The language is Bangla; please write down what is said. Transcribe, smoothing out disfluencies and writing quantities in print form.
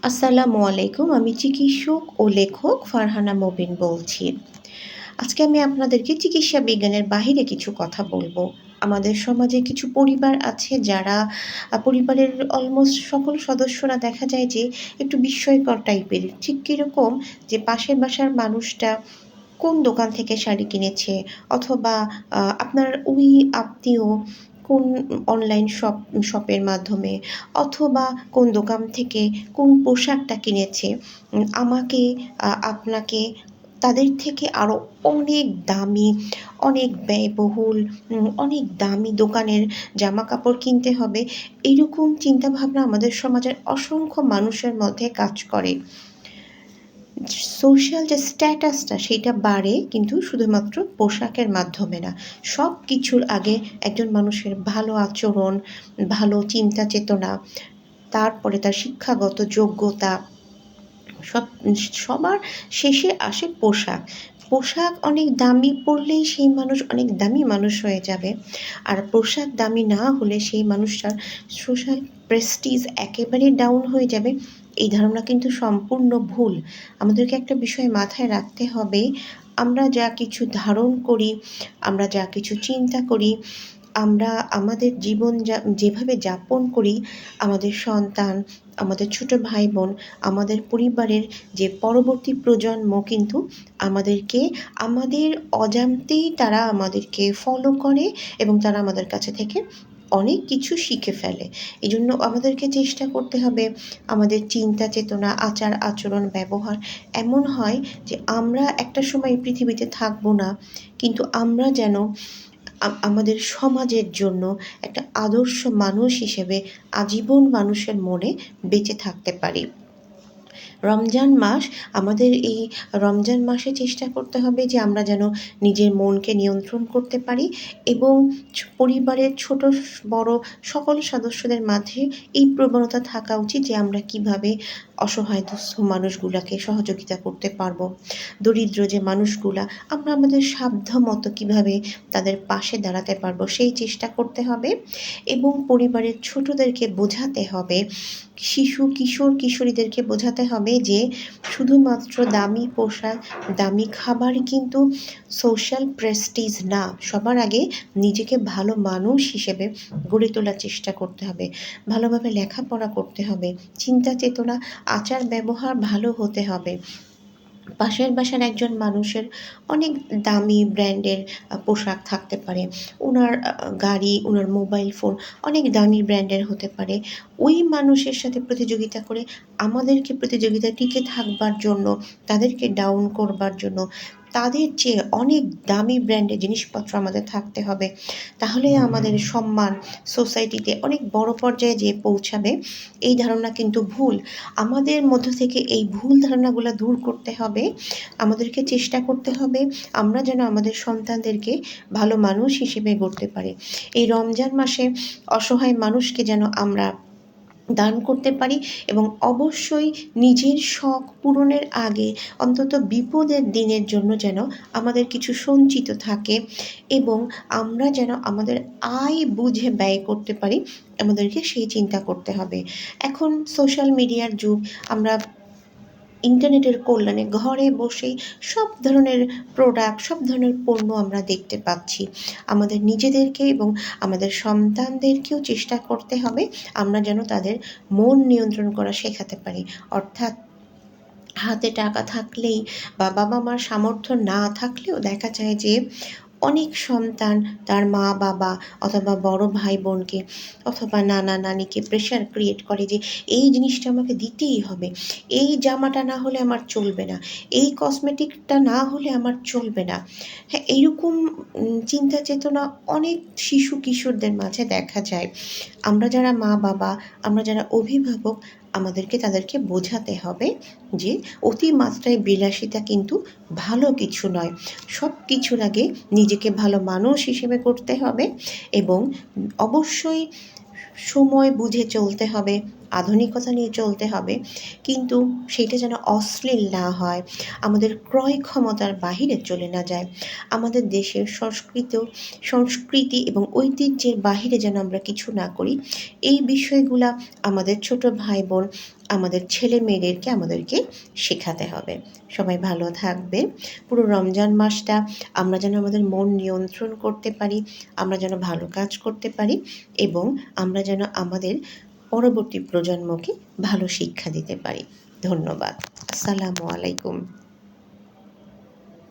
আসসালামু আলাইকুম। আমি চিকিৎসক ও লেখক ফারহানা মবিন বলছি। আজকে আমি আপনাদেরকে চিকিৎসা বিজ্ঞানের বাহিরে কিছু কথা বলবো। আমাদের সমাজে কিছু পরিবার আছে যারা পরিবারের অলমোস্ট সকল সদস্যরা দেখা যায় যে একটু বিস্ময়কর টাইপের। ঠিক কিরকম যে পাশের বাসার মানুষটা কোন দোকান থেকে শাড়ি কিনেছে অথবা আপনার ওই আত্মীয় কোন অনলাইন শপের মাধ্যমে অথবা কোন দোকান থেকে কোন পোশাকটা কিনেছে আমাকে আপনাকে তাদের থেকে আরও অনেক দামি, অনেক ব্যয়বহুল, অনেক দামি দোকানের জামাকাপড় কিনতে হবে। এইরকম চিন্তাভাবনা আমাদের সমাজের অসংখ্য মানুষের মধ্যে কাজ করে। সোশ্যাল যে স্ট্যাটাসটা সেইটা বাড়ে কিন্তু শুধুমাত্র পোশাকের মাধ্যমে না। সব কিছুর আগে একজন মানুষের ভালো আচরণ, ভালো চিন্তা চেতনা, তারপরে তার শিক্ষাগত যোগ্যতা, সব সবার শেষে আসে পোশাক। পোশাক অনেক দামি পরলেই সেই মানুষ অনেক দামি মানুষ হয়ে যাবে। আর পোশাক দামি না হলে সেই মানুষটার সোশ্যাল প্রেস্টিজ একেবারেই ডাউন হয়ে যাবে। এই ধারণা কিন্তু সম্পূর্ণ ভুল। আমাদেরকে একটা বিষয় মাথায় রাখতে হবে, আমরা যা কিছু ধারণ করি, আমরা যা কিছু চিন্তা করি, আমরা আমাদের জীবন যেভাবে যাপন করি, আমাদের সন্তান, আমাদের ছোট ভাই-বোন, আমাদের পরিবারের যে পরবর্তী প্রজন্ম কিন্তু আমাদেরকে আমাদের অজান্তেই তারা আমাদেরকে ফলো করে এবং তারা আমাদের কাছে থেকে অনেক কিছু শিখে ফেলে। এজন্য আমাদেরকে চেষ্টা করতে হবে আমাদের চিন্তা চেতনা, আচার আচরণ, ব্যবহার এমন হয় যে আমরা একটা সময় এই পৃথিবীতে থাকবো না, কিন্তু আমরা যেন আমাদের সমাজের জন্য একটা আদর্শ মানুষ হিসেবে আজীবন মানুষের মনে বেঁচে থাকতে পারি। রমজান মাস, আমাদের এই রমজান মাসে চেষ্টা করতে হবে যে আমরা যেন নিজের মনকে নিয়ন্ত্রণ করতে পারি এবং পরিবারের ছোট বড় সকল সদস্যদের মাঝে এই প্রবণতা থাকা উচিত যে আমরা কিভাবে অসহায় দুস্থ মানুষগুলাকে সহযোগিতা করতে পারবো। দরিদ্র যে মানুষগুলা, আমরা আমাদের সাধ্যমতো কিভাবে তাদের পাশে দাঁড়াতে পারবো সেই চেষ্টা করতে হবে এবং পরিবারের ছোটদেরকে বোঝাতে হবে, শিশু, কিশোর, কিশোরীদেরকে বোঝাতে হবে যে শুধুমাত্র দামি পোশাক, দামি খাবারই কিন্তু সোশ্যাল প্রেস্টিজ না। সবার আগে নিজেকে ভালো মানুষ হিসেবে গড়ে তোলার চেষ্টা করতে হবে। ভালোভাবে লেখাপড়া করতে হবে। চিন্তা চেতনা, আচার ব্যবহার ভালো হতে হবে। পাশের বাসার একজন মানুষের অনেক দামি ব্র্যান্ডের পোশাক থাকতে পারে। উনার গাড়ি, উনার মোবাইল ফোন অনেক দামি ব্র্যান্ডের হতে পারে। ওই মানুষের সাথে প্রতিযোগিতা করে আমাদেরকে প্রতিযোগিতায় টিকে থাকবার জন্য, তাদেরকে ডাউন করবার জন্য তাদের চেয়ে অনেক দামি ব্র্যান্ডের জিনিসপত্র আমাদের থাকতে হবে। তাহলেই আমাদের সম্মান সোসাইটিতে অনেক বড় পর্যায়ে যেয়ে পৌঁছাবে। এই ধারণা কিন্তু ভুল। আমাদের মধ্য থেকে এই ভুল ধারণাগুলা দূর করতে হবে। আমাদেরকে চেষ্টা করতে হবে আমরা যেন আমাদের সন্তানদেরকে ভালো মানুষ হিসেবে গড়তে পারি। এই রমজান মাসে অসহায় মানুষকে যেন আমরা দান করতে পারি এবং অবশ্যই নিজের শখ পূরণের আগে অন্তত বিপদের দিনের জন্য যেন আমাদের কিছু সঞ্চিত থাকে এবং আমরা যেন আমাদের আয় বুঝে ব্যয় করতে পারি, আমাদেরকে সেই চিন্তা করতে হবে। এখন সোশ্যাল মিডিয়ার যুগ, আমরা ইন্টারনেটের কল্যাণে ঘরে বসেই সব ধরনের প্রোডাক্ট, সব ধরনের পণ্য আমরা দেখতে পাচ্ছি। আমাদের নিজেদেরকে এবং আমাদের সন্তানদেরকেও চেষ্টা করতে হবে আমরা যেন তাদের মন নিয়ন্ত্রণ করা শেখাতে পারি। অর্থাৎ হাতে টাকা থাকলেই বা বাবা-মার সামর্থ্য না থাকলেও দেখা যায় যে অনেক সন্তান তার মা-বাবা অথবা বড় ভাই-বোনকে অথবা নানা-নানিকে প্রেশার ক্রিয়েট করে যে এই জিনিসটা আমাকে দিতেই হবে। এই জামাটা না হলে আমার চলবে না। এই কসমেটিকটা না হলে আমার চলবে না। হ্যাঁ, এইরকম চিন্তা চেতনা অনেক শিশু কিশোরদের মাঝে দেখা যায়। আমরা যারা মা-বাবা, আমরা যারা অভিভাবক আমাদেরকে তাদেরকে বোঝাতে হবে যে অতিমাত্রায় বিলাসিতা কিন্তু ভালো কিছু নয়। সব কিছুর আগে নিজেকে ভালো মানুষ হিসেবে করতে হবে এবং অবশ্যই সময় বুঝে চলতে হবে, আধুনিকতা নিয়ে চলতে হবে, কিন্তু সেটা যেন অশ্লীল না হয়, আমাদের ক্রয় ক্ষমতার বাহিরে চলে না যায়। আমাদের দেশের সংস্কৃতি এবং ঐতিহ্যের বাহিরে যেন আমরা কিছু না করি। এই বিষয়গুলা আমাদের ছোট ভাই-বোন, আমাদের ছেলে-মেয়েদেরকে আমাদেরকে শেখাতে হবে। সবাই ভালো থাকবেন। পুরো রমজান মাসটা আমরা যেন আমাদের মন নিয়ন্ত্রণ করতে পারি, আমরা যেন ভালো কাজ করতে পারি এবং আমরা যেন আমাদের পরবর্তী প্রজন্মকে ভালো শিক্ষা দিতে পারি। ধন্যবাদ। আসসালামু আলাইকুম।